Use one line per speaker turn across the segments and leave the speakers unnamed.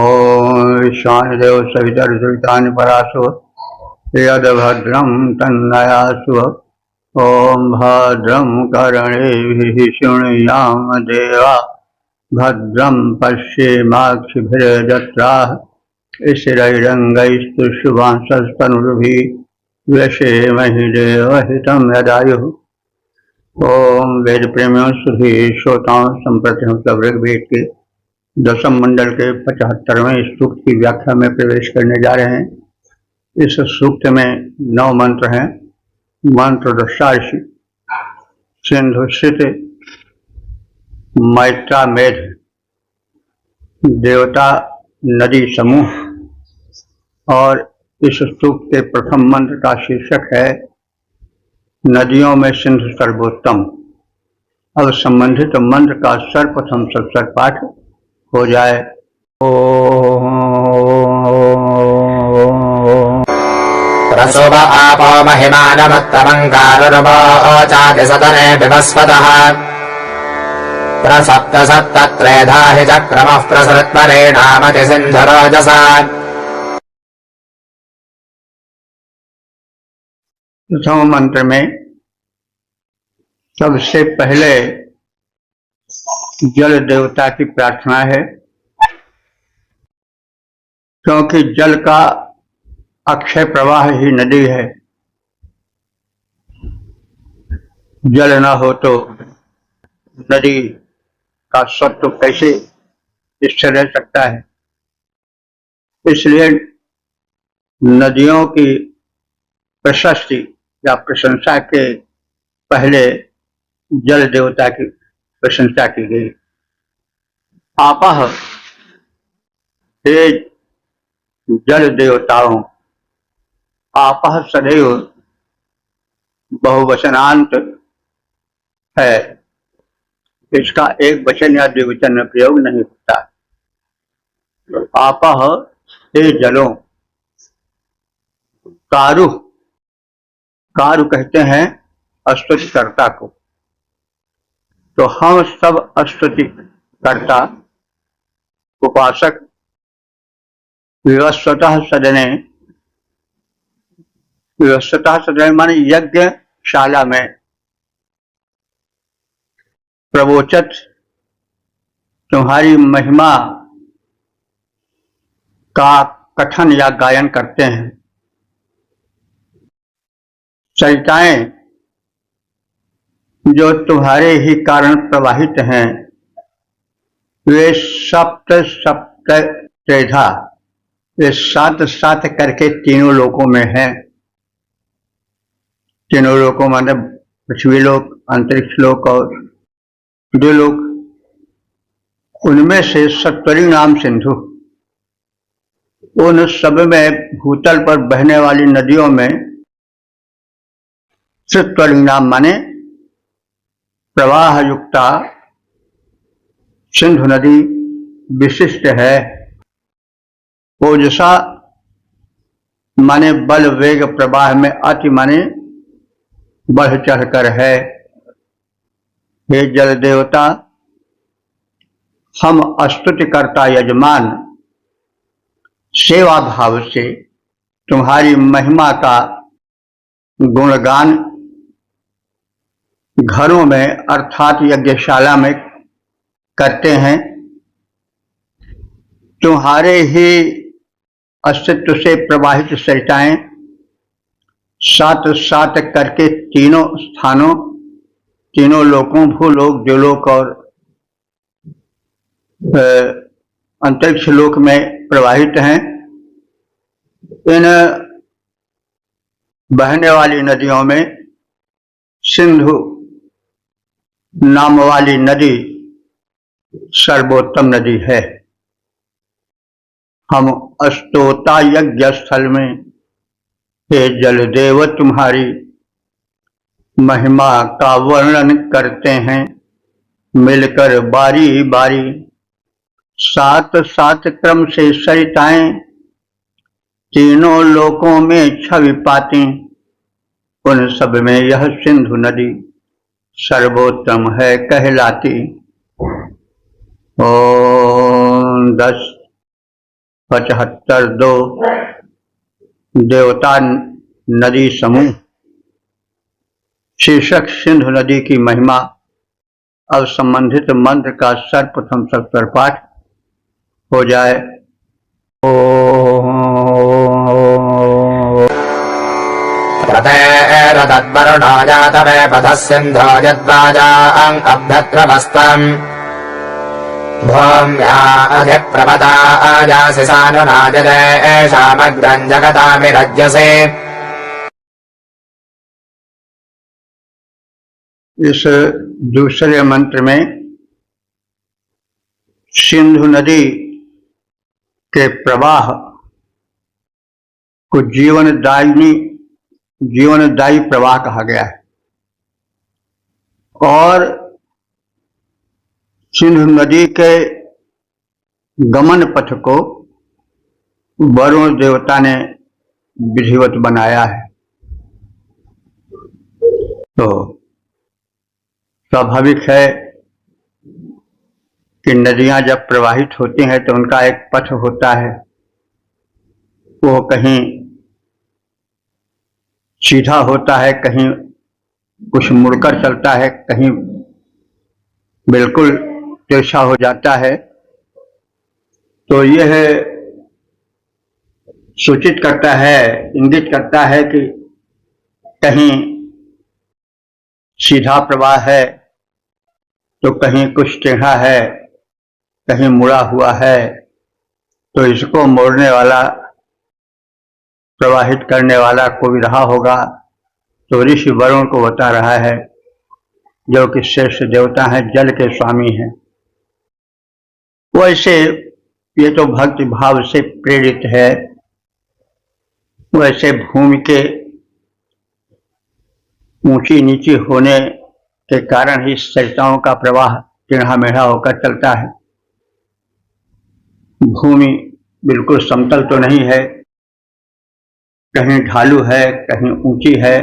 ओम ईशानदेव सवितर्सवितानि परासो यद्भद्रं तन्नयासु। ओम भद्रं कर्णेभिः शृणुयाम देवा भद्रं पश्येमाक्षिभिर्यजत्राः स्थिरैरङ्गैस्तुष्टुवांसस्तनुभिः व्यसेमहि देवहितं यदायुः। ओम वेद प्रेमियों सभी श्रोताओं संप्रति हम सब ऋग्वेद के दशम मंडल के 75वें सूक्त की व्याख्या में प्रवेश करने जा रहे हैं। इस सूक्त में 9 मंत्र हैं। मंत्र दशार्षि सिंधुस्थित मैत्रामेध देवता नदी समूह, और इस सूक्त के प्रथम मंत्र का शीर्षक है नदियों में सिंधु सर्वोत्तम। अब संबंधित मंत्र का सर्वप्रथम सत्संग पाठ हो जाए।
प्रसुभ आपो महिमानमुत्तमङ्गारुर्वोचाति सदने विवस्वतः प्रसप्तसप्तत्रेधा हि चक्रमः प्रसृत्परेणामति सिन्धुरोजसा।
प्रथम मंत्र में सबसे पहले जल देवता की प्रार्थना है, क्योंकि जल का अक्षय प्रवाह ही नदी है। जल न हो तो नदी का सत्व कैसे स्थिर रह सकता है। इसलिए नदियों की प्रशस्ति या प्रशंसा के पहले जल देवता की प्रशंसा की गई। आपः, हे जल देवताओं। आपः सदैव बहुवचनांत है, इसका एक वचन या द्विवचन में प्रयोग नहीं होता। आपः, हे जलों। कारुः, कारु कहते हैं स्तुतिकर्ता को। तो हम सब स्तुतिकर्ता उपासक विवस्वतः सदने, विवस्वतः सदने माने यज्ञशाला में, प्रवोचत तुम्हारी महिमा का कथन या गायन करते हैं। सरिताएं जो तुम्हारे ही कारण प्रवाहित हैं, वे सप्त सप्त त्रेधा, वे 7 करके तीनों लोकों में हैं। तीनों लोकों माने पृथ्वी लोक, अंतरिक्ष लोक और द्युलोक। उनमें से सत्वरी नाम सिंधु, उन सब में भूतल पर बहने वाली नदियों में सत्वरी नाम माने प्रवाह युक्ता सिंधु नदी विशिष्ट है। ओजसा माने बल वेग प्रवाह में, अति माने बढ़ चढ़कर है। हे जल देवता, हम स्तुतिकर्ता यजमान सेवा भाव से तुम्हारी महिमा का गुणगान घरों में अर्थात यज्ञशाला में करते हैं। तुम्हारे ही अस्तित्व से प्रवाहित सरिताएं 7 करके तीनों स्थानों, तीनों लोकों, भूलोक, द्युलोक और अंतरिक्ष लोक में प्रवाहित हैं। इन बहने वाली नदियों में सिंधु नाम वाली नदी सर्वोत्तम नदी है। हम स्तोता यज्ञ स्थल में हे जलदेव तुम्हारी महिमा का वर्णन करते हैं, मिलकर बारी बारी। 7 क्रम से सरिताएं तीनों लोकों में छवि पाती, उन सब में यह सिंधु नदी सर्वोत्तम है कहलाती। ओम 10 75 देवता नदी समूह शीर्षक सिंधु नदी की महिमा। अब संबंधित मंत्र का सर्वप्रथम सत्तर पाठ हो जाए।
प्रतेरतद्वरुणो जातवे पथः सिन्धो यद्वाजाम् अभ्यत्रमस्तम् भूम्या अधिप्रपदा आजासि सानुनाजते एषामग्रम् जगतामिरज्यसे।
इस दूसरे मंत्र में सिंधु नदी के प्रवाह को जीवनदायी प्रवाह कहा गया है और सिंधु नदी के गमन पथ को वरुण देवता ने विधिवत बनाया है। तो स्वाभाविक है कि नदियां जब प्रवाहित होती हैं तो उनका एक पथ होता है, वो कहीं सीधा होता है, कहीं कुछ मुड़कर चलता है, कहीं बिल्कुल तिरछा हो जाता है। तो यह सूचित करता है, इंगित करता है कि कहीं सीधा प्रवाह है तो कहीं कुछ टेढ़ा है, कहीं मुड़ा हुआ है। तो इसको मोड़ने वाला, प्रवाहित करने वाला कोई रहा होगा। तो ऋषि वरुण को बता रहा है, जो कि श्रेष्ठ देवता हैं, जल के स्वामी हैं। वैसे ये तो भक्ति भाव से प्रेरित है। वैसे भूमि के ऊंची नीची होने के कारण ही सरिताओं का प्रवाह टेढ़ा मेढ़ा होकर चलता है। भूमि बिल्कुल समतल तो नहीं है, कहीं ढालू है, कहीं ऊंची है।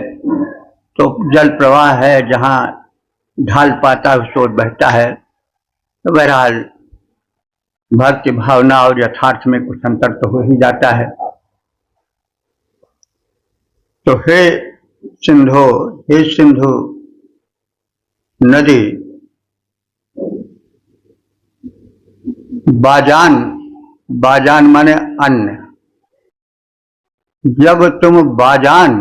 तो जल प्रवाह है, जहां ढाल पाता है उसको बहता है। तो बहरहाल भक्ति भावना और यथार्थ में कुछ अंतर तो हो ही जाता है। तो हे सिंधु नदी, बाजान माने अन्न। जब तुम बाजान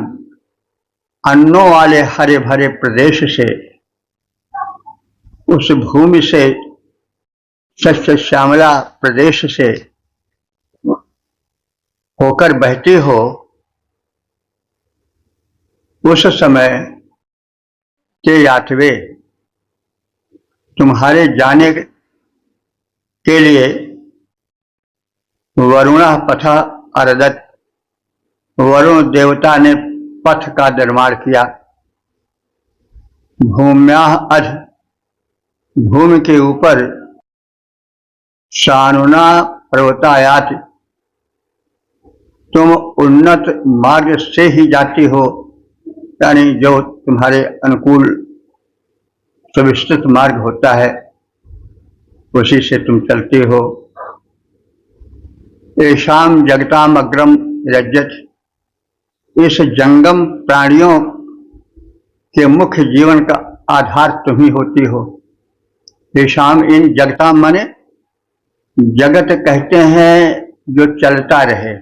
अन्नों वाले हरे भरे प्रदेश से, उस भूमि से, सच्च श्यामला प्रदेश से होकर बहती हो, उस समय के यात्वे तुम्हारे जाने के लिए वरुण पथ अरदत, वरुण देवता ने पथ का निर्माण किया। भूम्या अध, भूमि के ऊपर, सानुना पर्वतायात, तुम उन्नत मार्ग से ही जाती हो, यानी जो तुम्हारे अनुकूल सुविस्तृत मार्ग होता है उसी से तुम चलती हो। येषाम जगताम अग्रम रज्यत, इस जंगम प्राणियों के मुख्य जीवन का आधार तुम ही होती हो। येषाम, इन जगताम माने जगत कहते हैं जो चलता रहे।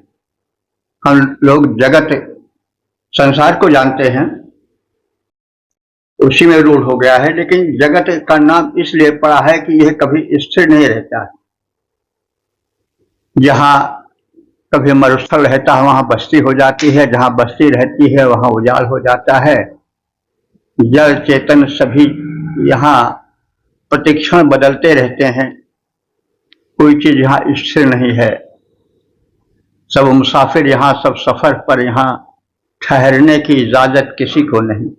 हम लोग जगत संसार को जानते हैं, उसी में रूढ़ हो गया है, लेकिन जगत का नाम इसलिए पड़ा है कि यह कभी स्थिर नहीं रहता है। जहां कभी मरुस्थल रहता है वहां बस्ती हो जाती है, जहां बस्ती रहती है वहां उजाड़ हो जाता है। जड़ चेतन सभी यहाँ प्रतिक्षण बदलते रहते हैं, कोई चीज यहाँ स्थिर नहीं है। सब मुसाफिर यहाँ, सब सफर पर, यहाँ ठहरने की इजाजत किसी को नहीं।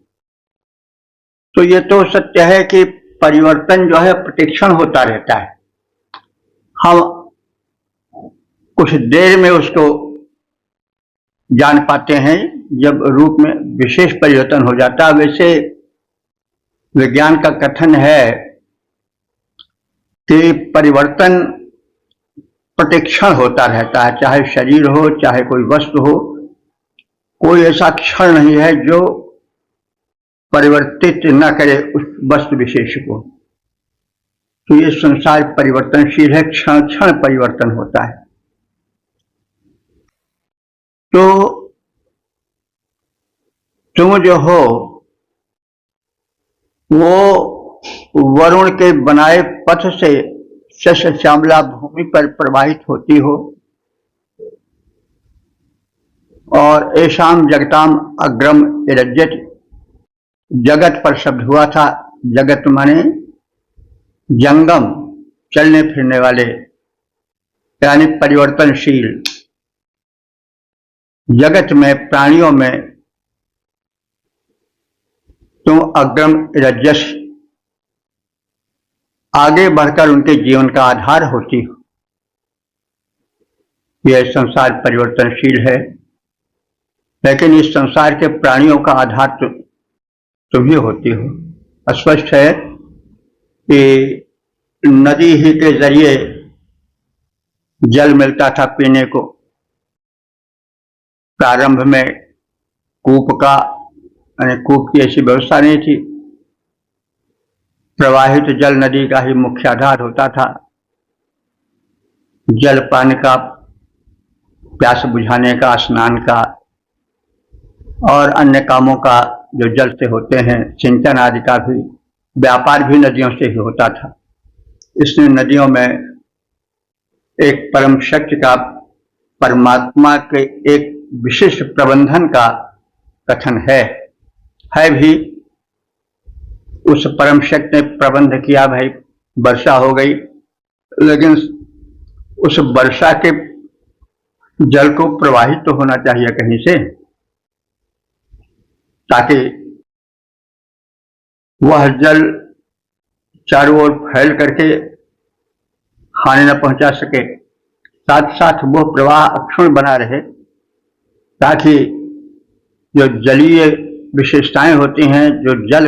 तो ये तो सत्य है कि परिवर्तन जो है प्रतिक्षण होता रहता है। हम कुछ देर में उसको जान पाते हैं जब रूप में विशेष परिवर्तन हो जाता है। वैसे विज्ञान का कथन है कि परिवर्तन प्रतिक्षण होता रहता है, चाहे शरीर हो चाहे कोई वस्तु हो, कोई ऐसा क्षण नहीं है जो परिवर्तित न करे उस वस्तु विशेष को। तो ये संसार परिवर्तनशील है, क्षण क्षण परिवर्तन होता है। तो तुम जो हो वो वरुण के बनाए पथ से शस्य श्यामला भूमि पर प्रवाहित होती हो, और ऐशाम जगताम अग्रम इरज्जत, जगत पर शब्द हुआ था। जगत माने जंगम, चलने फिरने वाले, यानी परिवर्तनशील। जगत में, प्राणियों में तुम अग्रम रजस, आगे बढ़कर उनके जीवन का आधार होती हो। यह संसार परिवर्तनशील है, लेकिन इस संसार के प्राणियों का आधार तो तुम ही होती हो। स्पष्ट है कि नदी ही के जरिए जल मिलता था पीने को। प्रारंभ में कूप का, कूप की ऐसी व्यवस्था नहीं थी। प्रवाहित जल नदी का ही मुख्य आधार होता था। जल पान का, प्यास बुझाने का, स्नान का और अन्य कामों का जो जल से होते हैं, सिंचन आदि का भी व्यापार भी नदियों से ही होता था। इसलिए नदियों में एक परम शक्ति का, परमात्मा के एक विशिष्ट प्रबंधन का कथन है भी। उस परम शक्ति ने प्रबंध किया, भाई वर्षा हो गई, लेकिन उस वर्षा के जल को प्रवाहित तो होना चाहिए कहीं से, ताकि वह जल चारों ओर फैल करके हानि न पहुंचा सके। साथ साथ वो प्रवाह अक्षुण बना रहे, ताकि जो जलीय विशेषताएं होती हैं, जो जल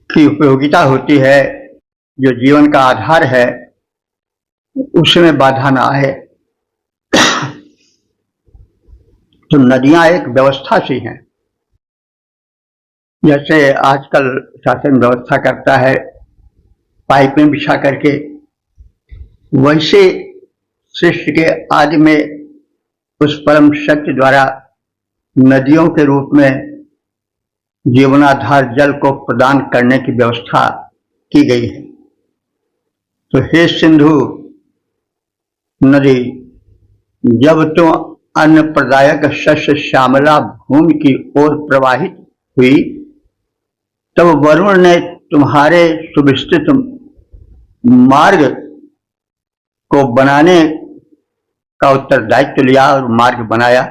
की उपयोगिता होती है, जो जीवन का आधार है, उसमें बाधा ना आए। तो नदियां एक व्यवस्था सी हैं। जैसे आजकल शासन व्यवस्था करता है पाइपें बिछा करके, वैसे सृष्टि के आदि में उस परम शक्ति द्वारा नदियों के रूप में जीवनाधार जल को प्रदान करने की व्यवस्था की गई है। तो हे सिंधु नदी, जब तुम अन्न प्रदायक शस्य श्यामला भूमि की ओर प्रवाहित हुई, तब वरुण ने तुम्हारे सुविस्तृत मार्ग को बनाने का उत्तरदायित्व लिया और मार्ग बनाया।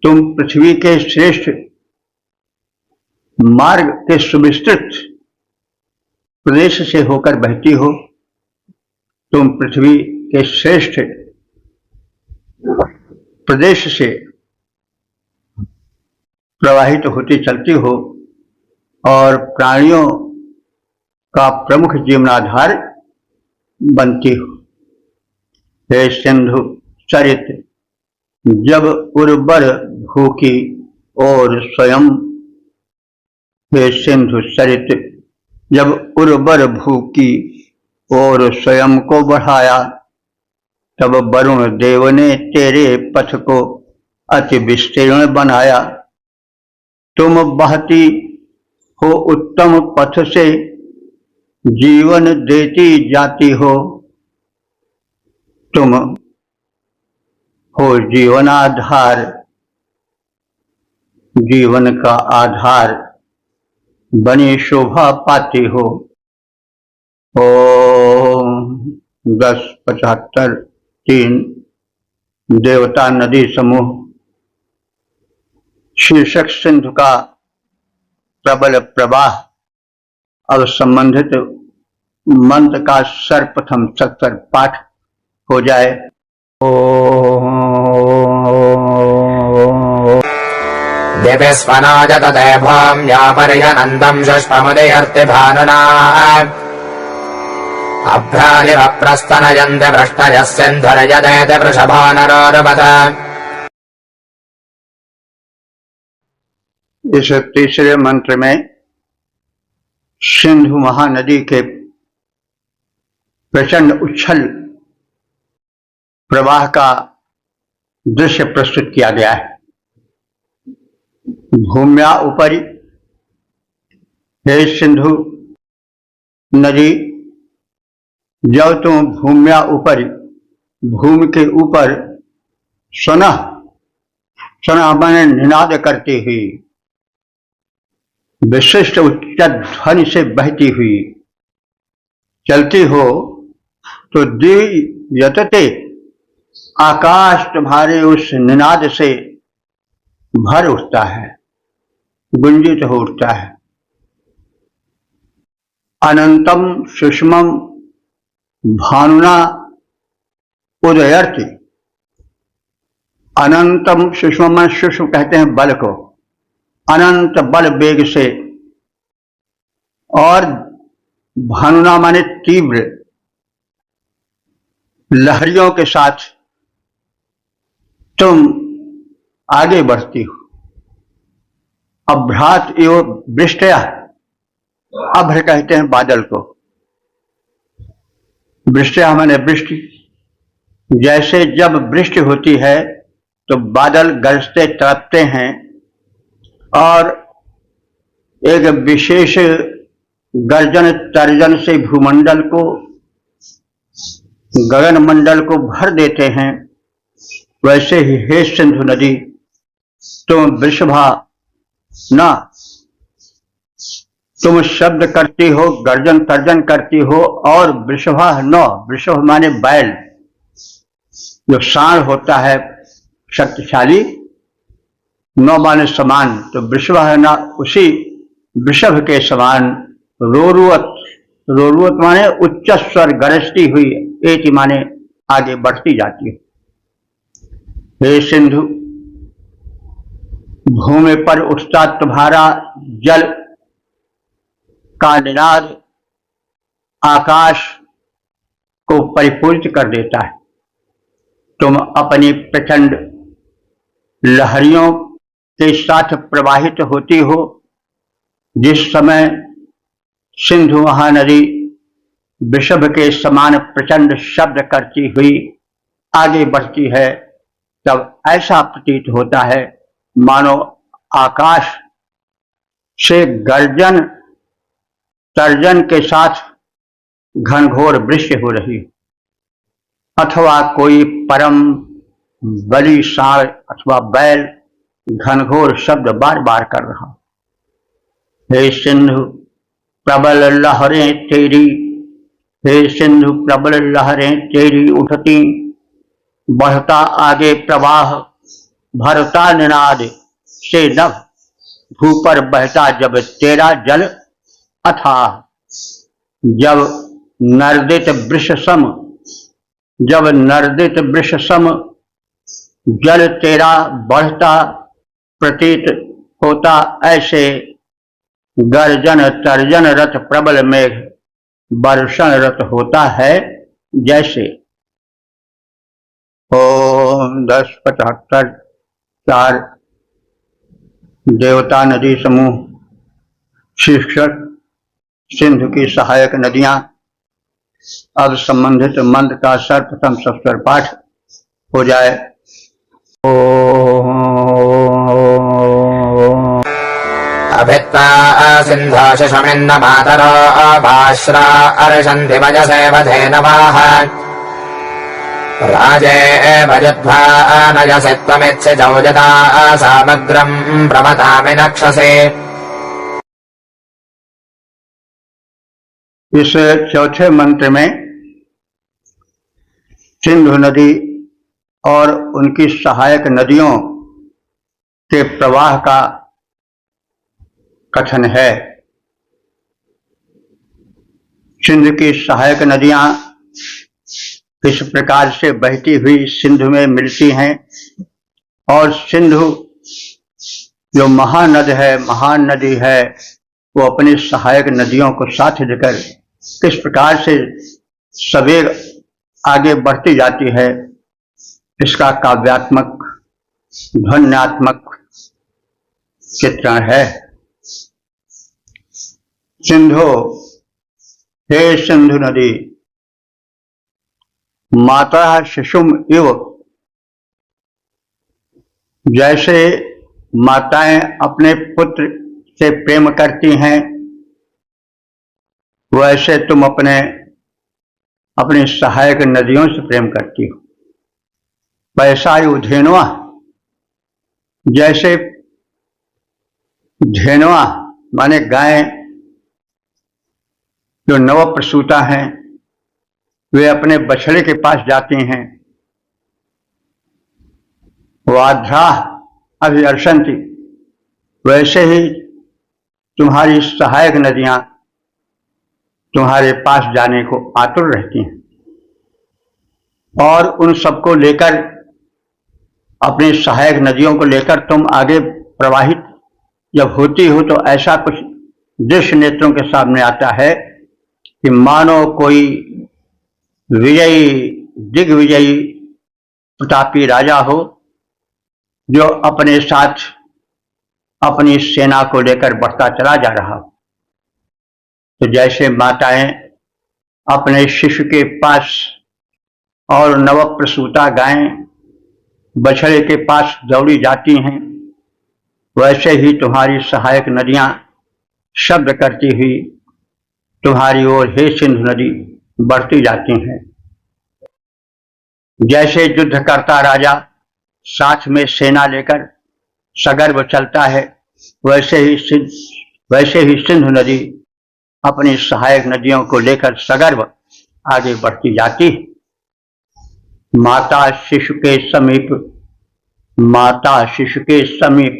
तुम पृथ्वी के श्रेष्ठ मार्ग के सुविस्तृत प्रदेश से होकर बहती हो। तुम पृथ्वी के श्रेष्ठ प्रदेश से प्रवाहित होती चलती हो और प्राणियों का प्रमुख जीवनाधार बनती हो। हे सिंधु चरित, जब उर्वर भू की और स्वयं, हे सिंधु चरित, जब उर्वर भू की और स्वयं को बढ़ाया, तब वरुण देव ने तेरे पथ को अति विस्तीर्ण बनाया। तुम बहती हो उत्तम पथ से, जीवन देती जाती हो। तुम हो जीवनाधार, जीवन का आधार बनी शोभा पाती हो। ओम 10:75-3 देवता नदी समूह शीर्षक सिंधु का प्रबल प्रवाह। अब संबंधित मंत्र का सर्वप्रथम सत्तर पाठ हो जाए।
दिव्यस्वनाज तदेभं यापर्यनन्दं षष्ठमुदयर्ति भानुना अभ्रादिव प्रस्तनयन्ति वृष्टयः सिन्धुर्यदेति वृषभो नरोरुपत।
इस तीसरे मंत्र में सिंधु महानदी के प्रचंड उच्छल प्रवाह का दृश्य प्रस्तुत किया गया है। भूम्या उपरि, हे सिंधु नदी, जब तुम भूम्या उपरि, भूमि के ऊपर सुनह, सुनह माने निनाद करती हुई, विशिष्ट उच्च ध्वनि से बहती हुई चलती हो, तो दिव्यतते आकाश तुम्हारे उस निनाद से भर उठता है, गुंजित हो उठता है। अनंतम सुषमम भानुना उदयर्ति। अनंतम सुषमम, सुषम कहते हैं बल को, अनंत बल वेग से, और भानुना माने तीव्र लहरियों के साथ तुम आगे बढ़ती हो। अभ्रात एवं वृष्टया, अभ्र कहते हैं बादल को, वृष्टया माने वृष्टि। जैसे जब वृष्टि होती है तो बादल गरजते तड़पते हैं और एक विशेष गर्जन तर्जन से भूमंडल को, गगन मंडल को भर देते हैं, वैसे ही हे सिंधु नदी, तुम वृषभा न, तुम शब्द करती हो, गर्जन तर्जन करती हो, और वृषभा न, वृषभ माने बैल, जो सांड होता है शक्तिशाली, नौ माने समान, तो वृषभा है ना, उसी वृषभ के समान रोरुवत, रोरुवत माने उच्च स्वर गरजती हुई, एति माने आगे बढ़ती जाती है। हे सिंधु, भूमि पर उठता तुम्हारा जल का निनाद आकाश को परिपूरित कर देता है। तुम अपनी प्रचंड लहरियों के साथ प्रवाहित होती हो। जिस समय सिंधु महानदी वृषभ के समान प्रचंड शब्द करती हुई आगे बढ़ती है, तब ऐसा प्रतीत होता है मानो आकाश से गर्जन तर्जन के साथ घनघोर वृष्टि हो रही, अथवा कोई परम बलि सांड अथवा बैल घनघोर शब्द बार बार कर रहा। हे सिंधु प्रबल लहरें तेरी, हे सिंधु प्रबल लहरें तेरी उठती, बढ़ता आगे प्रवाह भरता निनाद से नभ, भू पर बहता जब तेरा जल अथाह। जब नर्दित वृष सम, जब नर्दित वृष सम जल तेरा बढ़ता प्रतीत होता, ऐसे गर्जन तर्जन रथ प्रबल मेघ वर्षण रथ होता है जैसे। ओम 10-75 4 देवता नदी समूह शीर्षक सिंधु की सहायक नदियां। अब संबंधित मंत्र का सर्वप्रथम सस्वर पाठ हो जाए।
अभित्वा सिन्धो शिशुमिन्न मातरो भाश्रा अर्षन्ति वजसे वधे नवाः राजे भजद्भा नयसि त्वमित्सि जौजता सामग्रम् प्रमथामि नक्षसे।
इस चौथे मंत्र में सिंधु नदी और उनकी सहायक नदियों के प्रवाह का कथन है। सिंधु की सहायक नदियां किस प्रकार से बहती हुई सिंधु में मिलती हैं, और सिंधु जो महानद है, महान नदी है, वो अपनी सहायक नदियों को साथ लेकर किस प्रकार से सवेग आगे बढ़ती जाती है, इसका काव्यात्मक ध्वन्यात्मक चित्रण है। सिंधु, हे सिंधु नदी, माता शिशुम इव, जैसे माताएं अपने पुत्र से प्रेम करती हैं, वैसे तुम अपनी सहायक नदियों से प्रेम करती हो। वैसा ही धेनुआ, जैसे धेनुआ माने गाय जो नव प्रसूता हैं, वे अपने बछड़े के पास जाती हैं। वाध्रा अभिवर्षन्ति, वैसे ही तुम्हारी सहायक नदियां तुम्हारे पास जाने को आतुर रहती हैं, और उन सबको लेकर, अपनी सहायक नदियों को लेकर तुम आगे प्रवाहित जब होती हो तो ऐसा कुछ दृश्य नेत्रों के सामने आता है कि मानो कोई विजयी दिग्विजयी प्रतापी राजा हो, जो अपने साथ अपनी सेना को लेकर बढ़ता चला जा रहा हो। तो जैसे माताएं अपने शिशु के पास और नवप्रसूता गायें बछड़े के पास दौड़ी जाती हैं, वैसे ही तुम्हारी सहायक नदियां शब्द करती हुई तुम्हारी ओर हे सिंधु नदी बढ़ती जाती हैं। जैसे युद्ध करता राजा साथ में सेना लेकर सगर्व चलता है, वैसे ही सिंधु नदी अपनी सहायक नदियों को लेकर सगर्व आगे बढ़ती जाती है। माता शिशु के समीप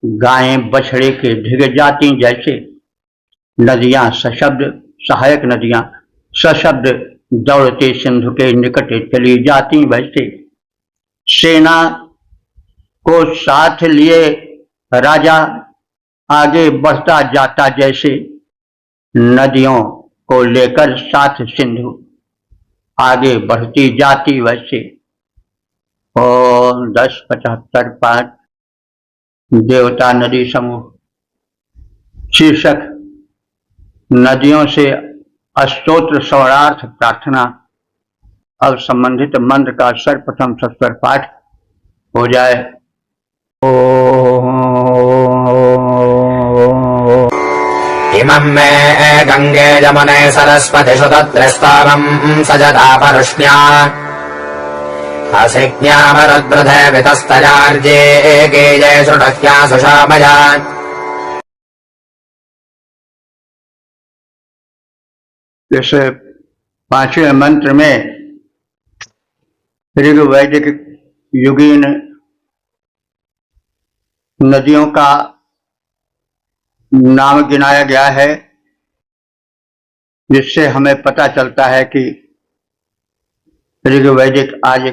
गायें बछड़े के ढिग जाती, जैसे नदियां सहायक नदियां सशब्द दौड़ते सिंधु के निकट चली जाती, वैसे सेना को साथ लिए राजा आगे बढ़ता जाता, जैसे नदियों को लेकर साथ सिंधु आगे बढ़ती जाती, वैसे। और 10:75 देवता नदी समूह शीर्षक नदियों से अष्टोत्र स्वरार्थ प्रार्थना। अब संबंधित मंत्र का सर्वप्रथम सस्वर पाठ हो जाए।
इमं मे गंगे यमुने सरस्वतिषु तत्रस्तावं सजदा परुष्ण्या असिज्ञामरुद्वृधे वितस्तजार्जे गेये सुषह्या सुषामया।
इस पांचवें मंत्र में ऋग्वैदिक युगीन नदियों का नाम गिनाया गया है, जिससे हमें पता चलता है कि ऋग्वैदिक आज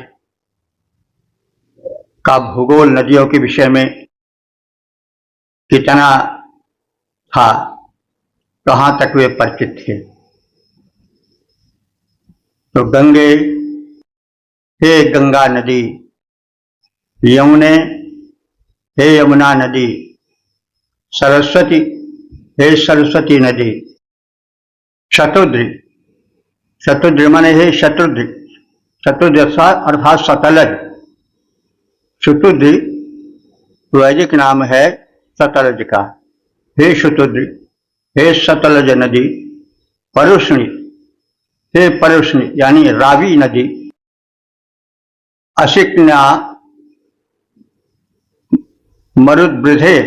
का भूगोल नदियों के विषय में कितना था, कहां तक वे परिचित थे। तो गंगे, हे गंगा नदी, यमुने, हे यमुना नदी, सरस्वती, हे सरस्वती नदी, शतुद्र माने हे शतुद्र अर्थात सतलज। शतुद्र वैदिक नाम है सतलज का। हे शतुद्र, हे सतलज नदी, परुष्णी, हे परुष्णी यानी रावी नदी, अशिक्ना मरुद्वृधे,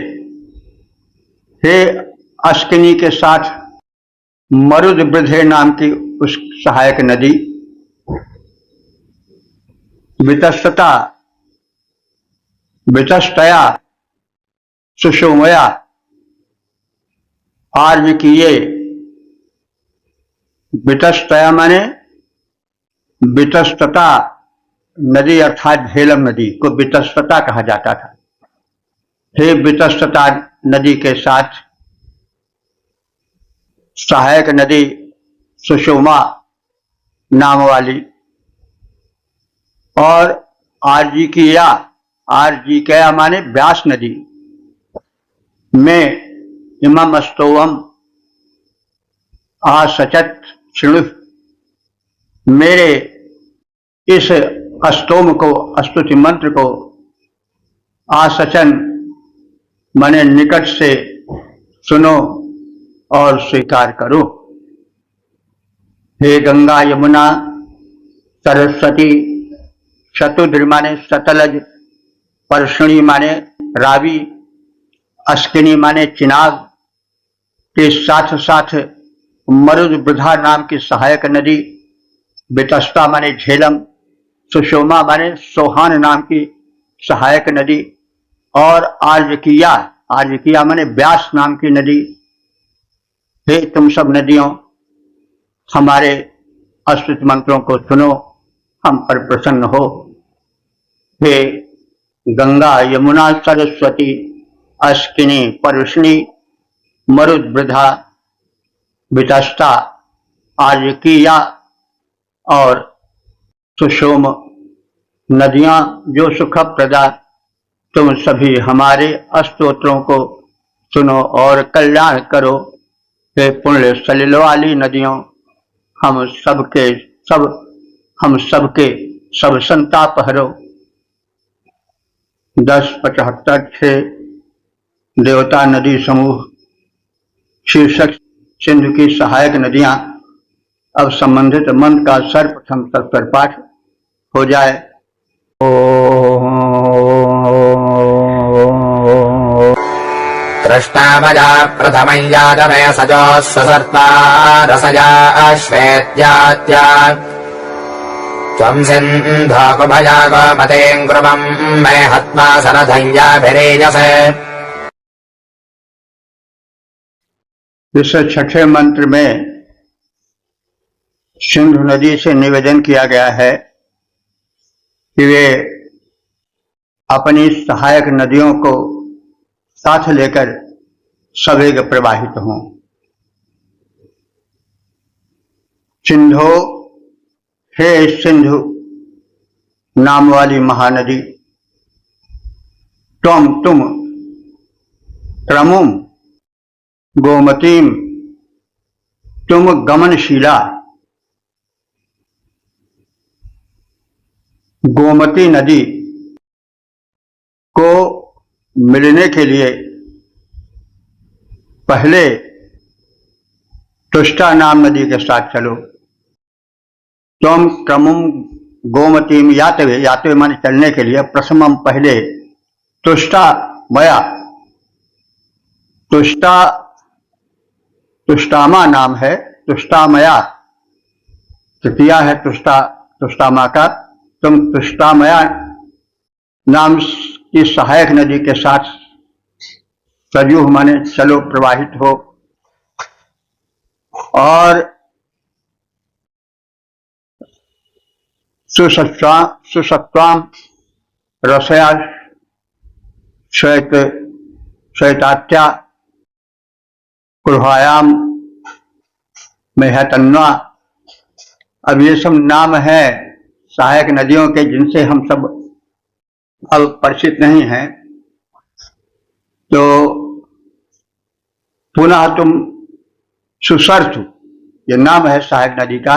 हे अश्किनी के साथ मरुद्वृधे नाम की उस सहायक नदी, वितस्तया सुषुमया, आर्विकीये। वितस्तया माने वितस्तता नदी अर्थात झेलम नदी को वितस्तता कहा जाता था। हे वितस्तता नदी के साथ सहायक नदी सुषुमा नाम वाली, और आर्जिकेया माने व्यास नदी में इमम स्तोवम आसचत शृणु, मेरे इस स्तोम को, स्तुति मंत्र को आसचन माने निकट से सुनो और स्वीकार करो। हे गंगा यमुना सरस्वती, शतुद्र माने सतलज, परशुणी माने रावी, अस्किनी माने चिनाब के साथ साथ मरुद्वृधा नाम की सहायक नदी, वितस्ता माने झेलम, सुषोमा माने सोहान नाम की सहायक नदी, और आर्जकिया माने व्यास नाम की नदी। हे तुम सब नदियों, हमारे स्तुति मंत्रों को सुनो, हम पर प्रसन्न हो। हे गंगा यमुना सरस्वती, अस्किनी परशुनी, मरुद्वृधा, वितस्ता, आर्जकिया और सुषोम नदियां जो सुखप्रदा, तुम सभी हमारे स्तोत्रों को सुनो और कल्याण करो। हे पुण्य सलिल वाली नदियों, हम सबके सब संताप हरो। 1075 देवता नदी समूह शीर्षक सिंधु की सहायक नदियां। अब संबंधित मंत्र का सर्वप्रथम सत्तर पाठ हो जाए।
कृष्णामजा प्रथमं जातमय सजोः ससर्ता रसजा श्वेत्यात्या त्वं सिन्धोकुभजा गोमतीं कृपं मे हत्वा सरधञ्जाभिरेजसे।
इस छठे मंत्र में सिंधु नदी से निवेदन किया गया है कि वे अपनी सहायक नदियों को साथ लेकर सवेग प्रवाहित हों। सिंधो, हे सिंधु नाम वाली महानदी, तुम क्रमुम गोमतीम, तुम गमनशीला गोमती नदी को मिलने के लिए पहले तुष्टा नाम नदी के साथ चलो। तुम क्रमुम गोमतीम यातवे माने चलने के लिए, प्रथमम पहले, तुष्टा मया, तुष्टामा नाम है, तुष्टामया तृतीया है तुष्टामा का। तुम तुष्टामया नाम की सहायक नदी के साथ सरयू माने चलो, प्रवाहित हो। और सुसत्वाम रसया श्वेतात्या कुर्हायाम मेहतन्वा। अब ये सब नाम है सहायक नदियों के जिनसे हम सब अब परिचित नहीं हैं, तो पुनः तुम सुसर्तु, ये नाम है सहायक नदी का,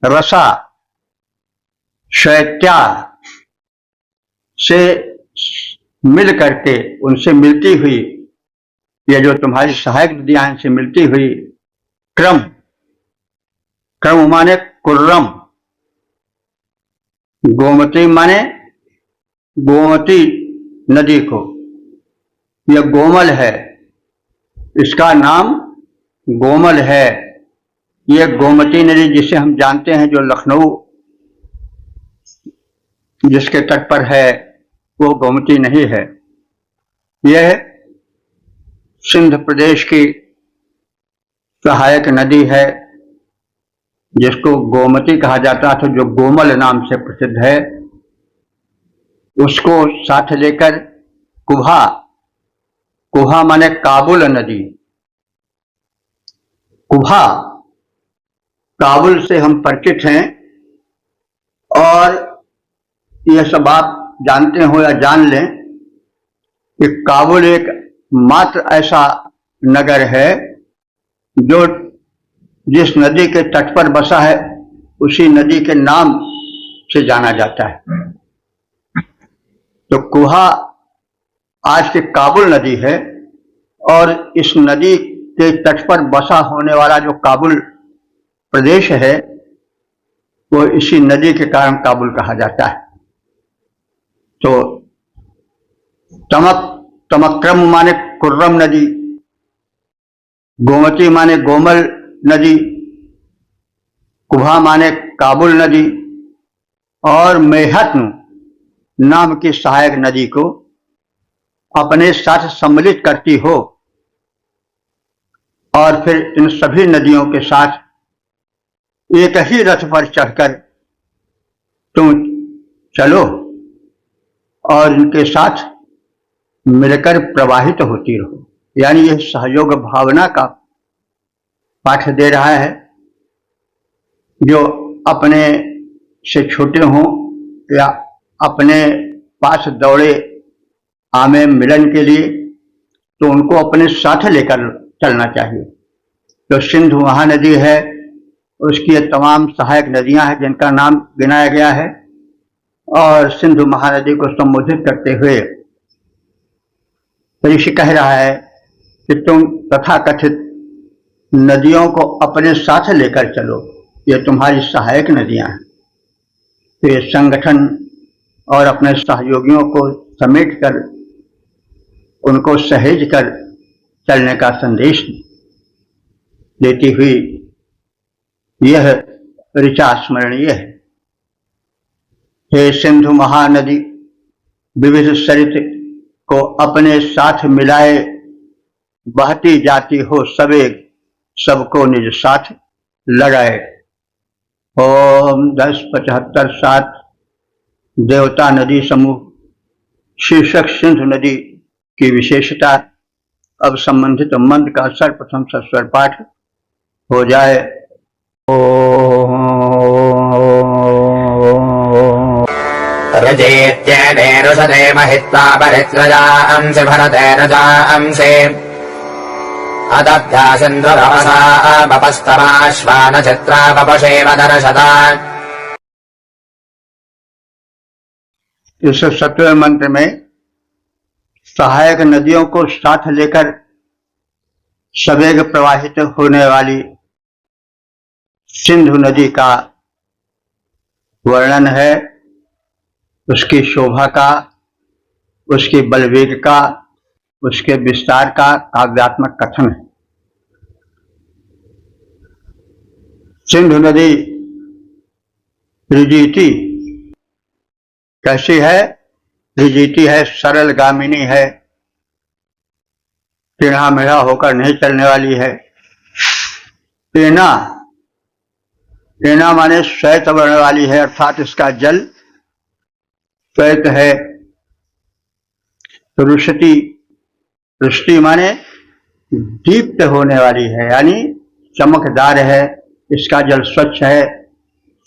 रसा शैत्या से मिल करके, उनसे मिलती हुई, ये जो तुम्हारी सहायक नदियां इनसे मिलती हुई, क्रम माने कुर्रम, गोमती माने गोमती नदी को, यह गोमल है, इसका नाम गोमल है। यह गोमती नदी जिसे हम जानते हैं, जो लखनऊ जिसके तट पर है, वो गोमती नहीं है। यह सिंध प्रदेश की सहायक नदी है, जिसको गोमती कहा जाता था, जो गोमल नाम से प्रसिद्ध है। उसको साथ लेकर कुहा माने काबुल नदी, कुहा काबुल से हम परिचित हैं, और यह सब आप जानते हो या जान लें कि काबुल एक मात्र ऐसा नगर है जो जिस नदी के तट पर बसा है उसी नदी के नाम से जाना जाता है। तो कुहा आज की काबुल नदी है और इस नदी के तट पर बसा होने वाला जो काबुल प्रदेश है वो इसी नदी के कारण काबुल कहा जाता है। तो तमक्रम माने कुर्रम नदी, गोमती माने गोमल नदी, कुहा माने काबुल नदी और मेहतन नाम की सहायक नदी को अपने साथ सम्मिलित करती हो और फिर इन सभी नदियों के साथ एक ही रथ पर चढ़कर तुम चलो और इनके साथ मिलकर प्रवाहित होती रहो। यानी यह सहयोग भावना का पाठ दे रहा है। जो अपने से छोटे हों या अपने पास दौड़े आमे मिलन के लिए तो उनको अपने साथ लेकर चलना चाहिए। तो सिंधु महानदी है, उसकी तमाम सहायक नदियां हैं जिनका नाम गिनाया गया है और सिंधु महानदी को संबोधित करते हुए ऋषि कह रहा है कि तुम तथाकथित नदियों को अपने साथ लेकर चलो, ये तुम्हारी सहायक नदियां हैं। तो ये संगठन और अपने सहयोगियों को समेट कर उनको सहेज कर चलने का संदेश देती हुई यह ऋचा स्मरणीय है। हे सिंधु महानदी, विविध सरित को अपने साथ मिलाए बहती जाती हो सवेग, सबको निज साथ लगाए। ओम 10-75-7 देवता नदी समूह शीर्षक सिंधु नदी की विशेषता। अब संबंधित मंत्र का सर्वप्रथम सस्वर पाठ हो जाए।
रजेत्येने रुषते महित्वा परित्रजांसि भरते रजांसि अदभ्या सिन्धुरवसा बपस्तमाश्वानचित्रा बपशेव दर्शता।
इस 17वें मंत्र में सहायक नदियों को साथ लेकर सवेग प्रवाहित होने वाली सिंधु नदी का वर्णन है, उसकी शोभा का, उसकी बलवेग का, उसके विस्तार का काव्यात्मक कथन है। सिंधु नदी रिजीति कैसी है? रिजीति है, सरल गामिनी है, टेढ़ा मेढ़ा होकर नहीं चलने वाली है। टेना, टेना माने श्वेत वर्ण वाली है, अर्थात इसका जल श्वेत है। रुष्टि, रुष्टि माने दीप्त होने वाली है, यानी चमकदार है, इसका जल स्वच्छ है,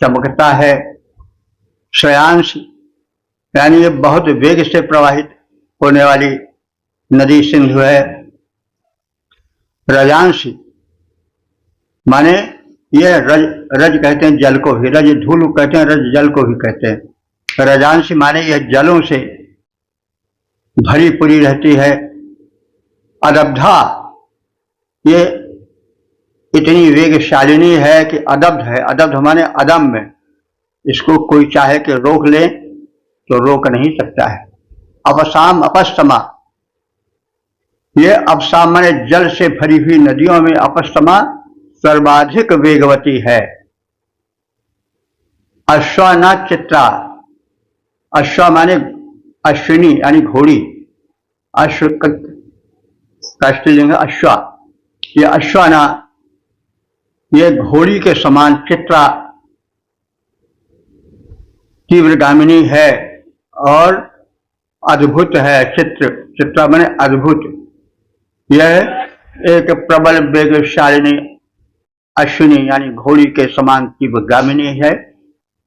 चमकता है। श्रेयांश यानी ये बहुत वेग से प्रवाहित होने वाली नदी सिंधु है। रजांश माने ये रज कहते हैं जल को भी, रज धूल कहते हैं, रज जल को भी कहते हैं। रजांश माने यह जलों से भरी पूरी रहती है। अदब्धा, ये इतनी वेगशालिनी है कि अदब्ध है। अदब्ध माने अदम्य, इसको कोई चाहे कि रोक ले तो रोक नहीं सकता है। अपसाम, अपस्तमा, ये अपसाम माने जल से भरी हुई नदियों में अपस्तमा सर्वाधिक वेगवती है। अश्वाना चित्रा, अश्व माने अश्विनी यानी घोड़ी, अश्व का स्त्रीलिंग अश्वा, ये अश्वाना ये घोड़ी के समान चित्रा तीव्रगामिनी है और अद्भुत है। चित्रा माने अद्भुत। यह एक प्रबल वेगशालिनी अश्विनी यानी घोड़ी के समान तीव्रगामिनी है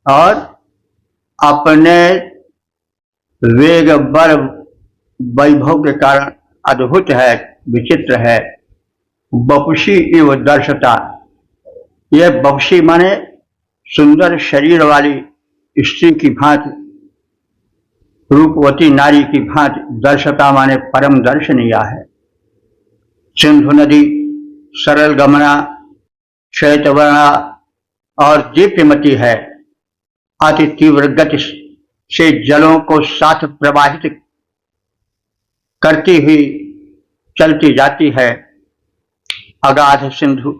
और अपने वेग बल वैभव के कारण अद्भुत है, विचित्र है। वपुषी इव दर्शता, यह वपुषी माने सुंदर शरीर वाली स्त्री की भांति, रूपवती नारी की भांति, दर्शता माने परम दर्शनीय है। सिंधु नदी सरल गमना, श्वेतवर्णा और दीप्तिमती है। अति तीव्र गति से जलों को साथ प्रवाहित करती हुई चलती जाती है। अगाध सिंधु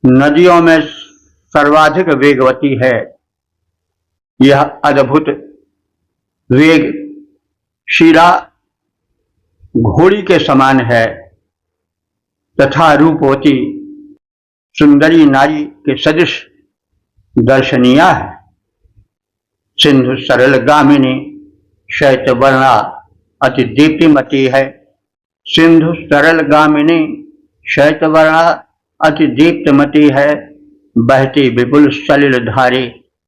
नदियों में सर्वाधिक वेगवती है। यह अद्भुत वेग शीला घोड़ी के समान है तथा रूपवती सुंदरी नारी के सदृश दर्शनीय है। सिंधु सरल गामिनी श्वेतवर्णा अति दीप्तिमती है। सिंधु सरल गामिनी श्वेतवर्णा अति दीप्तिमती है। बहती विपुल सलिल धारी,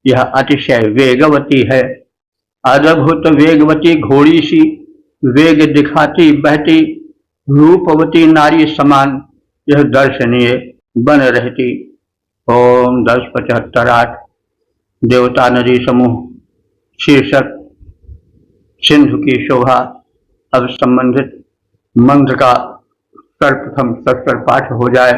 यह अतिशय वेगवती है। अद्भुत वेगवती घोड़ी सी वेग दिखाती बहती रूपवती नारी समान यह दर्शनीय बन रहती। ओम 10-75-8 देवता नदी समूह शीर्षक सिंधु की शोभा। अब संबंधित मंत्र का सर्वप्रथम सत्तर पाठ हो जाए।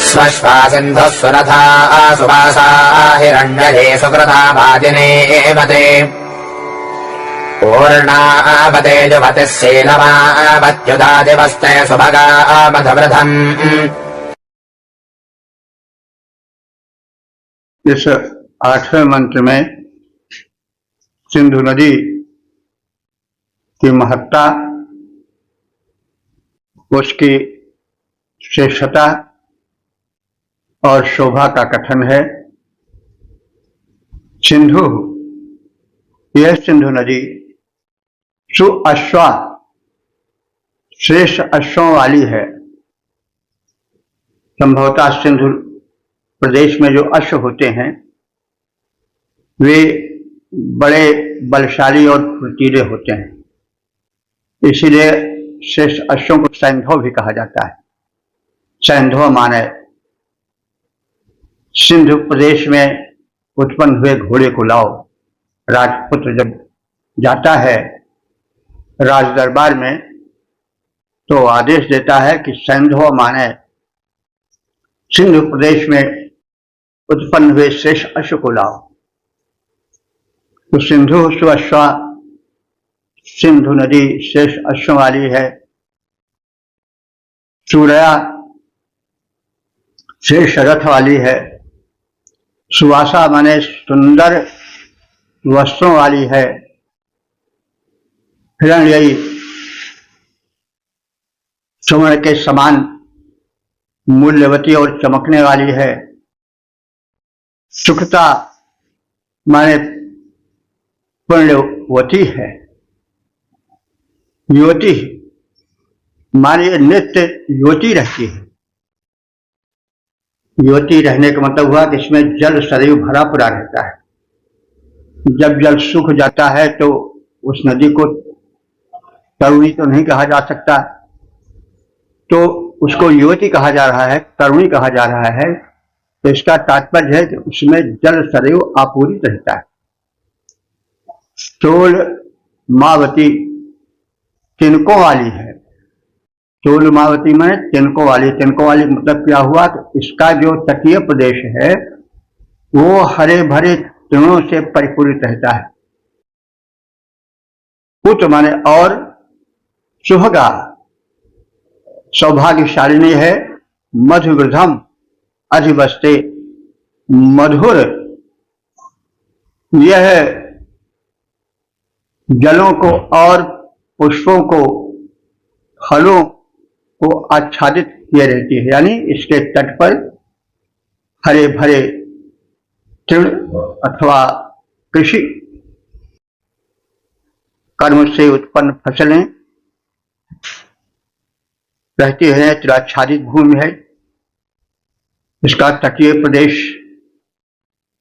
स्वश्वा सिन्धुः सुरथा सुवासा हिरण्यये सुकृता भाजिने एवते पूर्णावते जुवतिः शीलमावत्युदादिवस्ते सुभगा मधवृधम्।
इस 8वें मंत्र में सिंधु नदी की महत्ता, उसकी श्रेष्ठता और शोभा का कथन है। सिंधु, यह सिंधु नदी सुअश्वा श्रेष्ठ अश्वों वाली है। संभवतः सिंधु प्रदेश में जो अश्व होते हैं वे बड़े बलशाली और फुर्तीले होते हैं, इसीलिए श्रेष्ठ अश्वों को सैंधव भी कहा जाता है। सैंधव माने सिंधु प्रदेश में उत्पन्न हुए घोड़े को लाओ। राजपुत्र जब जाता है राज दरबार में तो आदेश देता है कि सैंधव माने सिंधु प्रदेश में उत्पन्न हुए श्रेष्ठ अश्व को लाओ। तो सिंधु सुअश्वा, सिंधु नदी श्रेष्ठ अश्व वाली है। सूर्या श्रेष्ठ रथ वाली है। सुवासा माने सुंदर वस्त्रों वाली है। हिरण्ययी स्वर्ण के समान मूल्यवती और चमकने वाली है। सुकृता माने पुण्यवती है। युवती माने नित्य युवती रहती है। युवती रहने का मतलब हुआ कि इसमें जल सदैव भरा पूरा रहता है। जब जल सूख जाता है तो उस नदी को तरुणी तो नहीं कहा जा सकता, तो उसको युवती कहा जा रहा है, तरुणी कहा जा रहा है। तो इसका तात्पर्य है कि उसमें जल सदैव आपूरित रहता है। चोल मावती तिनकों वाली है। चोल मावती में तिनकों वाली, तिनकों वाली मतलब क्या हुआ तो इसका जो तटीय प्रदेश है वो हरे भरे तृणों से परिपूरित रहता है। पुत माने और सुभगा सौभाग्यशालिनी है। मधुवृधम अधिवस्ते मधुर, यह जलों को और पुष्पों को फलों को आच्छादित किए रहती है। यानी इसके तट पर हरे भरे तृण अथवा कृषि कर्म से उत्पन्न फसलें रहती है। आच्छादित भूमि है। इसका तटीय प्रदेश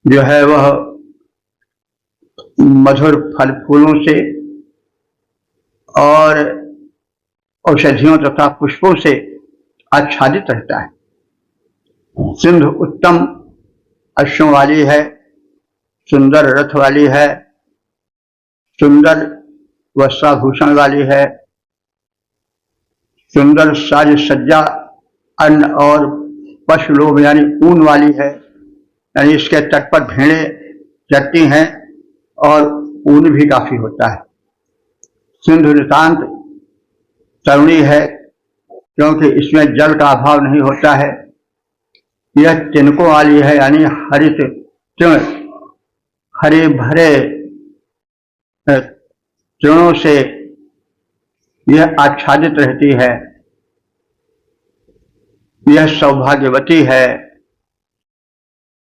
जो है वह मधुर फल फूलों से और औषधियों तथा पुष्पों से आच्छादित रहता है। सिंधु उत्तम अश्वों वाली है, सुंदर रथ वाली है, सुंदर वस्त्राभूषण वाली है, सुंदर साज सज्जा अन्न और पशुलोभ यानी ऊन वाली है, यानी इसके तट पर भेड़ें चरती हैं और ऊन भी काफी होता है। सिंधु नितांत तरुणी है क्योंकि इसमें जल का अभाव नहीं होता है। यह तिनकों वाली है यानी हरित तृण, हरे भरे तृणों से यह आच्छादित रहती है। यह सौभाग्यवती है।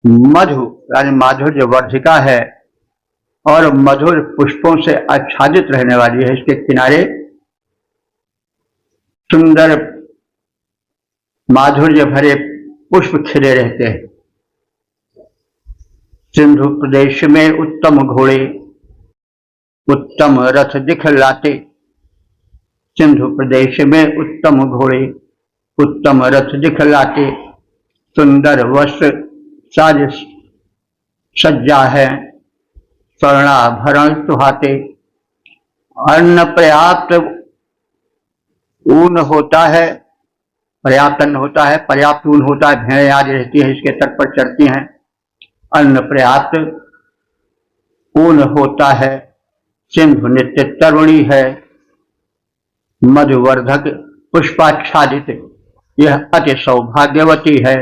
मधु यानी माधुर्य वर्धिका है और मधुर पुष्पों से आच्छादित रहने वाली है। इसके किनारे सुंदर माधुर्य भरे पुष्प खिले रहते हैं। सिंधु प्रदेश में उत्तम घोड़े उत्तम रथ दिखलाते। सिंधु प्रदेश में उत्तम घोड़े उत्तम रथ दिखलाते, सुंदर वस्त्र साज सज्जा है, स्वर्णाभरण सुहाते। अन्न पर्याप्त ऊन होता है, पर्याप्त अन्न होता है, पर्याप्त ऊन होता है। भेड़ें आज रहती है, इसके तट पर चढ़ती हैं। अन्न पर्याप्त ऊन होता है। सिंधु नित्य तरुणी है, मधुवर्धक पुष्पाच्छादित, यह अति सौभाग्यवती है।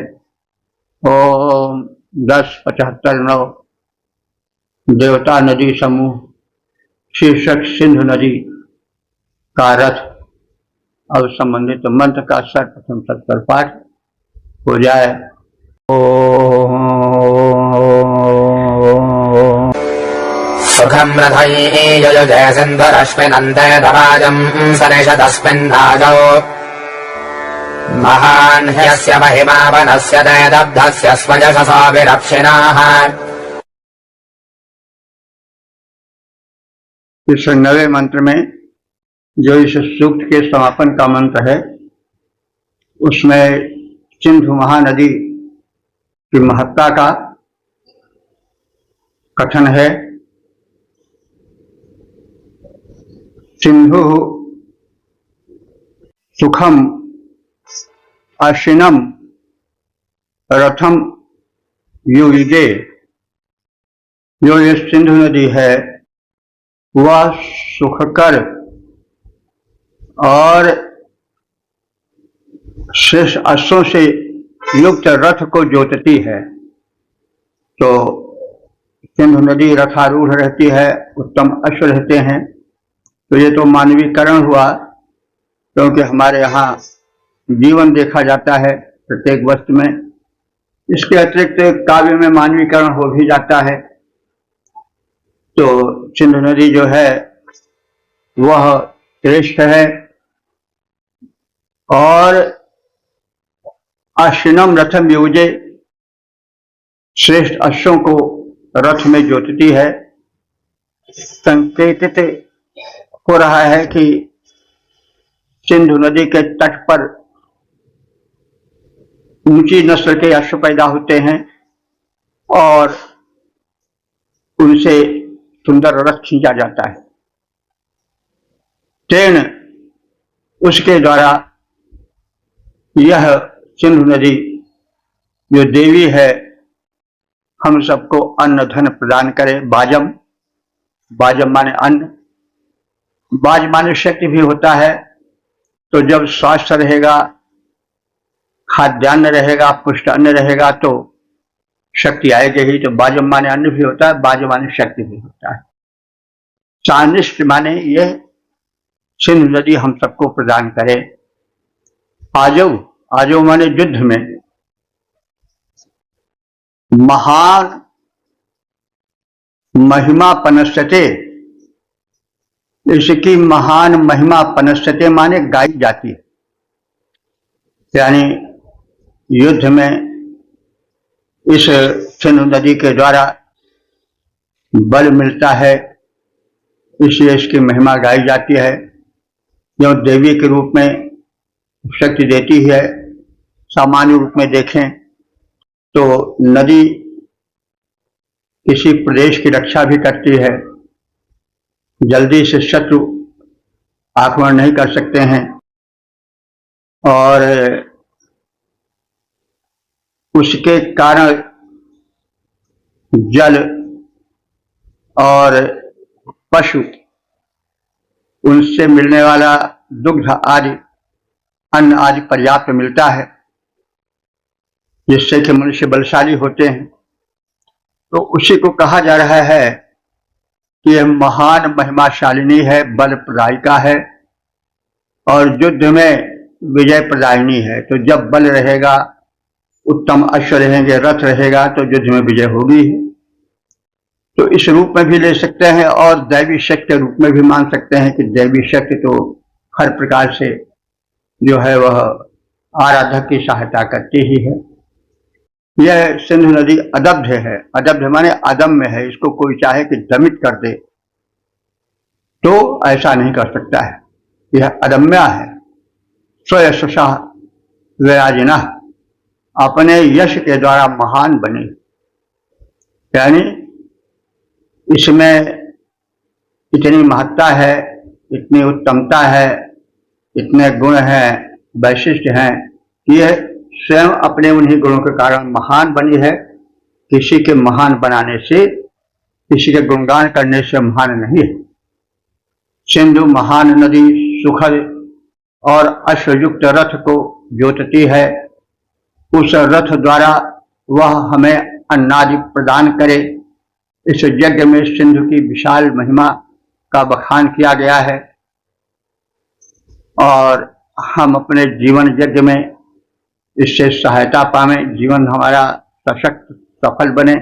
ओम 10-75-9 देवता नदी समूह शीर्षक सिंधु नदी का रथ और संबंधित मंत्र का सर्वप्रथम सत्तर पाठ हो जाए।
सुखं रथैर्ययुजे सिन्धुरश्मिनन्ते दराजं सनिषदस्मिन्नाजौ महान् ह्यस्य महिमा वनस्य ते दब्धस्य स्वजससा विरप्सिनाः।
इस 9वें मंत्र में जो इस सूक्त के समापन का मंत्र है उसमें सिंधु महानदी की महत्ता का कथन है। सिंधु सुखम अशिनम रथम युयुजे। जो ये सिंधु नदी है वह सुखकर और श्रेष्ठ अश्वों से युक्त रथ को जोतती है। तो सिंधु नदी रथारूढ़ रहती है, उत्तम अश्व रहते हैं। तो ये तो मानवीकरण हुआ, क्योंकि हमारे यहाँ जीवन देखा जाता है प्रत्येक वस्तु में। इसके अतिरिक्त काव्य में मानवीकरण हो भी जाता है। तो सिंधु नदी जो है वह श्रेष्ठ है और अश्विनम रथम युजे, श्रेष्ठ अश्वों को रथ में जोतती है। संकेतित हो रहा है कि सिंधु नदी के तट पर ऊंची नस्ल के अश्व पैदा होते हैं और उनसे सुंदर रथ खींचा जाता है। तेन उसके द्वारा यह सिंधु नदी जो देवी है हम सबको अन्न धन प्रदान करे। बाजम, बाजम माने अन्न, बाज माने शक्ति भी होता है। तो जब स्वास्थ्य रहेगा, खाद्यान्न रहेगा, पुष्ट अन्न रहेगा तो शक्ति आएगी ही। तो बाजम माने अन्न भी होता है, बाज माने शक्ति भी होता है। चानिष्ट माने यह सिंधु नदी हम सबको प्रदान करे। आजो, आजो माने युद्ध में। महान महिमा पनश्यते, इसकी महान महिमा पनश्यते माने गाई जाती है। यानी युद्ध में इस सिंधु नदी के द्वारा बल मिलता है, इसलिए इसकी महिमा गाई जाती है। जो देवी के रूप में शक्ति देती है, सामान्य रूप में देखें तो नदी किसी प्रदेश की रक्षा भी करती है, जल्दी से शत्रु आक्रमण नहीं कर सकते हैं, और उसके कारण जल और पशु, उनसे मिलने वाला दुग्ध आदि, अन्न आदि पर्याप्त मिलता है, जिससे कि मनुष्य बलशाली होते हैं। तो उसी को कहा जा रहा है कि यह महान महिमाशालिनी है, बल प्रदायिका है और युद्ध में विजय प्रदायिनी है। तो जब बल रहेगा, उत्तम अश्व रहेंगे, रथ रहेगा, तो युद्ध में विजय होगी। तो इस रूप में भी ले सकते हैं और दैवी शक्ति के रूप में भी मान सकते हैं कि दैवी शक्ति तो हर प्रकार से जो है वह आराधक की सहायता करती ही है। यह सिंधु नदी अदब्ध है, अदब्ध माने अदम्य है, इसको कोई चाहे कि दमित कर दे तो ऐसा नहीं कर सकता है। यह अदम्य है। स्वयशा विराजिना, अपने यश के द्वारा महान बने, यानी इसमें इतनी महत्ता है, इतनी उत्तमता है, इतने गुण हैं, वैशिष्ट हैं कि यह स्वयं अपने उन्हीं गुणों के कारण महान बनी है। किसी के महान बनाने से, किसी के गुणगान करने से महान नहीं है। सिंधु महान नदी सुखद और अश्वयुक्त रथ को जोतती है। उस रथ द्वारा वह हमें अन्नादि प्रदान करे। इस यज्ञ में सिंधु की विशाल महिमा का बखान किया गया है और हम अपने जीवन यज्ञ में इससे सहायता पावें, जीवन हमारा सशक्त सफल बने।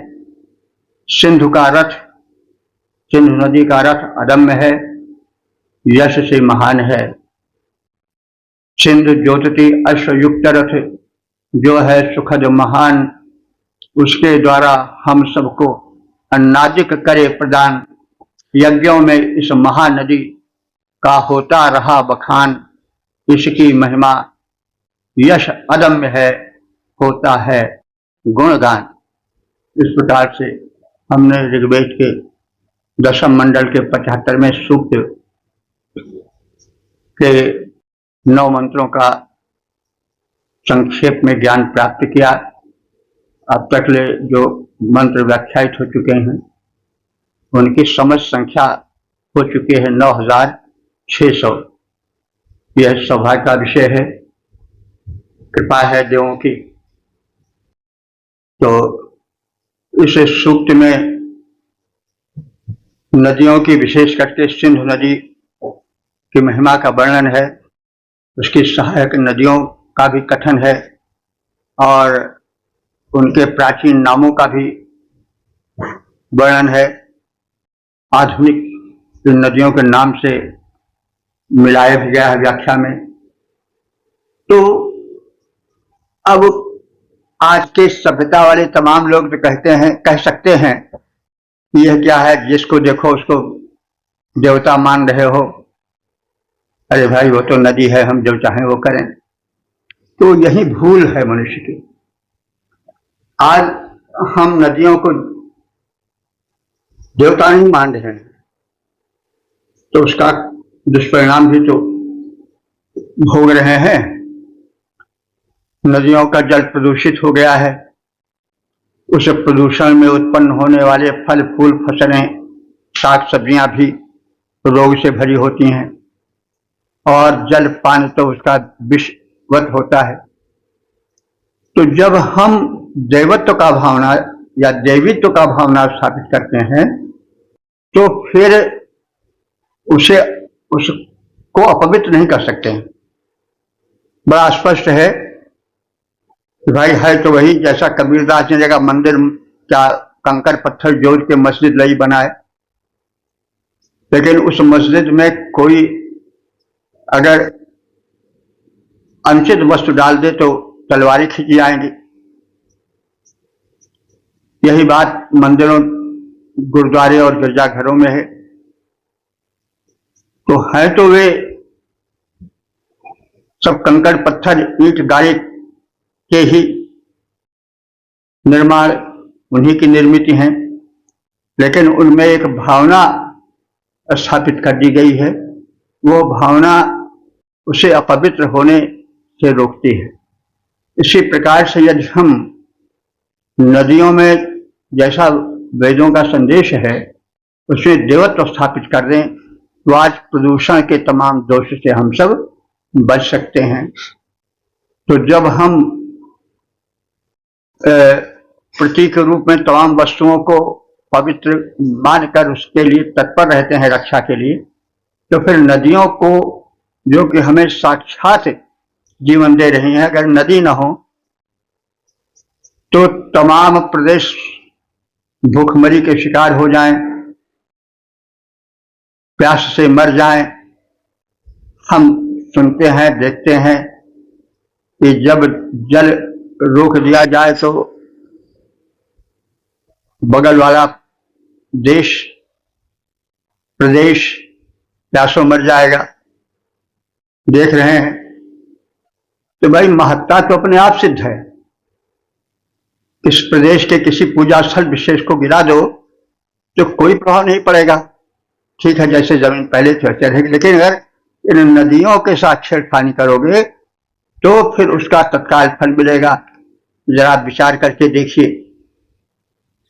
सिंधु का रथ, सिंधु नदी का रथ अदम्य है, यश से महान है। सिंधु ज्योति अश्वयुक्त रथ जो है सुखद महान, उसके द्वारा हम सबको अन्नादिक करे प्रदान। यज्ञों में इस महानदी का होता रहा बखान, इसकी महिमा यश अदम्य है, होता है गुणगान। इस प्रकार से हमने ऋग्वेद के दशम मंडल के 75वें सूक्त के 9 मंत्रों का संक्षेप में ज्ञान प्राप्त किया। अब तक ले जो मंत्र व्याख्यायित हो चुके हैं उनकी समझ संख्या हो चुकी है 9600। यह सौभाग्य का विषय है, कृपा है देवों की। तो इस सूक्त में नदियों की, विशेष करके सिंधु नदी की महिमा का वर्णन है, उसकी सहायक नदियों का भी कथन है और उनके प्राचीन नामों का भी वर्णन है। आधुनिक नदियों के नाम से मिलाया भी गया है व्याख्या में। तो अब आज के सभ्यता वाले तमाम लोग तो कहते हैं, कह सकते हैं कि यह क्या है, जिसको देखो उसको देवता मान रहे हो। अरे भाई, वो तो नदी है, हम जो चाहें वो करें। तो यही भूल है मनुष्य की। आज हम नदियों को देवता नहीं मान रहे हैं, तो उसका दुष्परिणाम भी तो भोग रहे हैं। नदियों का जल प्रदूषित हो गया है। उस प्रदूषण में उत्पन्न होने वाले फल फूल फसलें, साग सब्जियां भी रोग से भरी होती हैं और जल पान तो उसका विषवत होता है। तो जब हम देवत्व का भावना या देवीत्व का भावना स्थापित करते हैं तो फिर उसको अपवित्र नहीं कर सकते हैं। बड़ा स्पष्ट है कि भाई है तो वही, जैसा कबीरदास ने जगह मंदिर क्या कंकर पत्थर जोड़ के मस्जिद लई बनाए, लेकिन उस मस्जिद में कोई अगर अनुचित वस्तु डाल दे तो तलवारें खींची जाएंगी। यही बात मंदिरों, गुरुद्वारे और गिरजाघरों में है। तो है तो वे सब कंकड़ पत्थर ईंट गारे के ही निर्माण, उन्हीं की निर्मित हैं, लेकिन उनमें एक भावना स्थापित कर दी गई है। वो भावना उसे अपवित्र होने से रोकती है। इसी प्रकार से यदि हम नदियों में, जैसा वेदों का संदेश है, उसे देवत्व स्थापित कर दें, तो आज प्रदूषण के तमाम दोष से हम सब बच सकते हैं। तो जब हम प्रतीक रूप में तमाम वस्तुओं को पवित्र मानकर उसके लिए तत्पर रहते हैं रक्षा के लिए, तो फिर नदियों को, जो कि हमें साक्षात जीवन दे रही हैं, अगर नदी न हो तो तमाम प्रदेश भूखमरी के शिकार हो जाएं, प्यास से मर जाएं। हम सुनते हैं, देखते हैं कि जब जल रोक दिया जाए तो बगल वाला देश, प्रदेश प्यासों मर जाएगा। देख रहे हैं। तो भाई महत्ता तो अपने आप सिद्ध है। इस प्रदेश के किसी पूजा स्थल विशेष को गिरा दो तो कोई प्रभाव नहीं पड़ेगा। ठीक है, जैसे जमीन पहले थी वैसे रहेगी, लेकिन अगर इन नदियों के साथ छेड़खानी करोगे तो फिर उसका तत्काल फल मिलेगा। जरा विचार करके देखिए,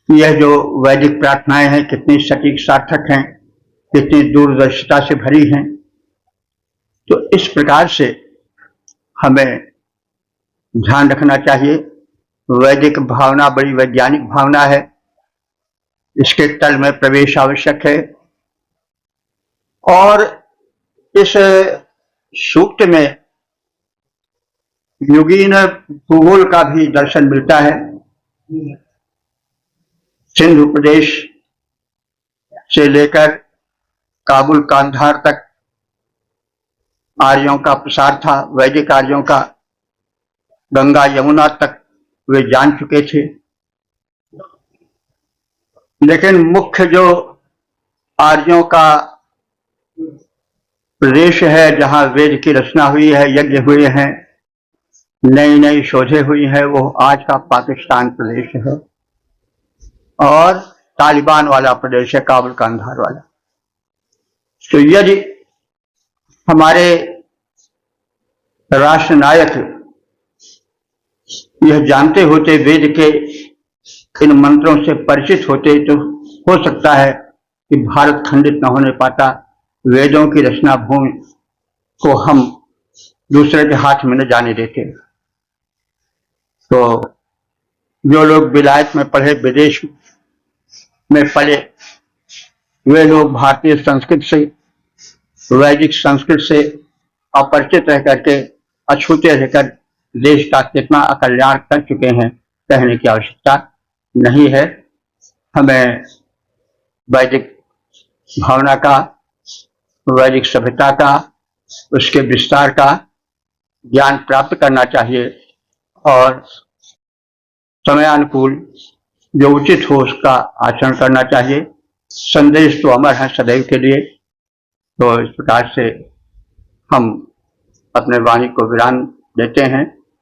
यह जो वैदिक प्रार्थनाएं हैं कितनी सटीक सार्थक हैं, कितनी दूरदर्शिता से भरी हैं। तो इस प्रकार से हमें ध्यान रखना चाहिए। वैदिक भावना बड़ी वैज्ञानिक भावना है, इसके तल में प्रवेश आवश्यक है। और इस सूक्त में युगीन भूगोल का भी दर्शन मिलता है। सिंधु प्रदेश से लेकर काबुल कांधार तक आर्यों का प्रसार था, वैदिक आर्यों का। गंगा यमुना तक वे जान चुके थे। लेकिन मुख्य जो आर्यों का प्रदेश है, जहां वेद की रचना हुई है, यज्ञ हुए हैं, नई नई शोधें हुई हैं, वो आज का पाकिस्तान प्रदेश है और तालिबान वाला प्रदेश है, काबुल कांधार वाला। तो यदि हमारे राष्ट्र नायक यह जानते होते, वेद के इन मंत्रों से परिचित होते, तो हो सकता है कि भारत खंडित न होने पाता। वेदों की रचना भूमि को हम दूसरे के हाथ में न जाने देते। तो जो लोग विलायत में पढ़े, विदेश में पढ़े, वे लोग भारतीय संस्कृति से, वैदिक संस्कृति से अपरिचित रह करके, अछूते रहकर देश का कितना अकल्याण कर चुके हैं, कहने की आवश्यकता नहीं है। हमें वैदिक भावना का, वैदिक सभ्यता का, उसके विस्तार का ज्ञान प्राप्त करना चाहिए और समयानुकूल जो उचित हो उसका आचरण करना चाहिए। संदेश तो अमर है सदैव के लिए। तो इस प्रकार से हम अपने वाणी को विराम देते हैं।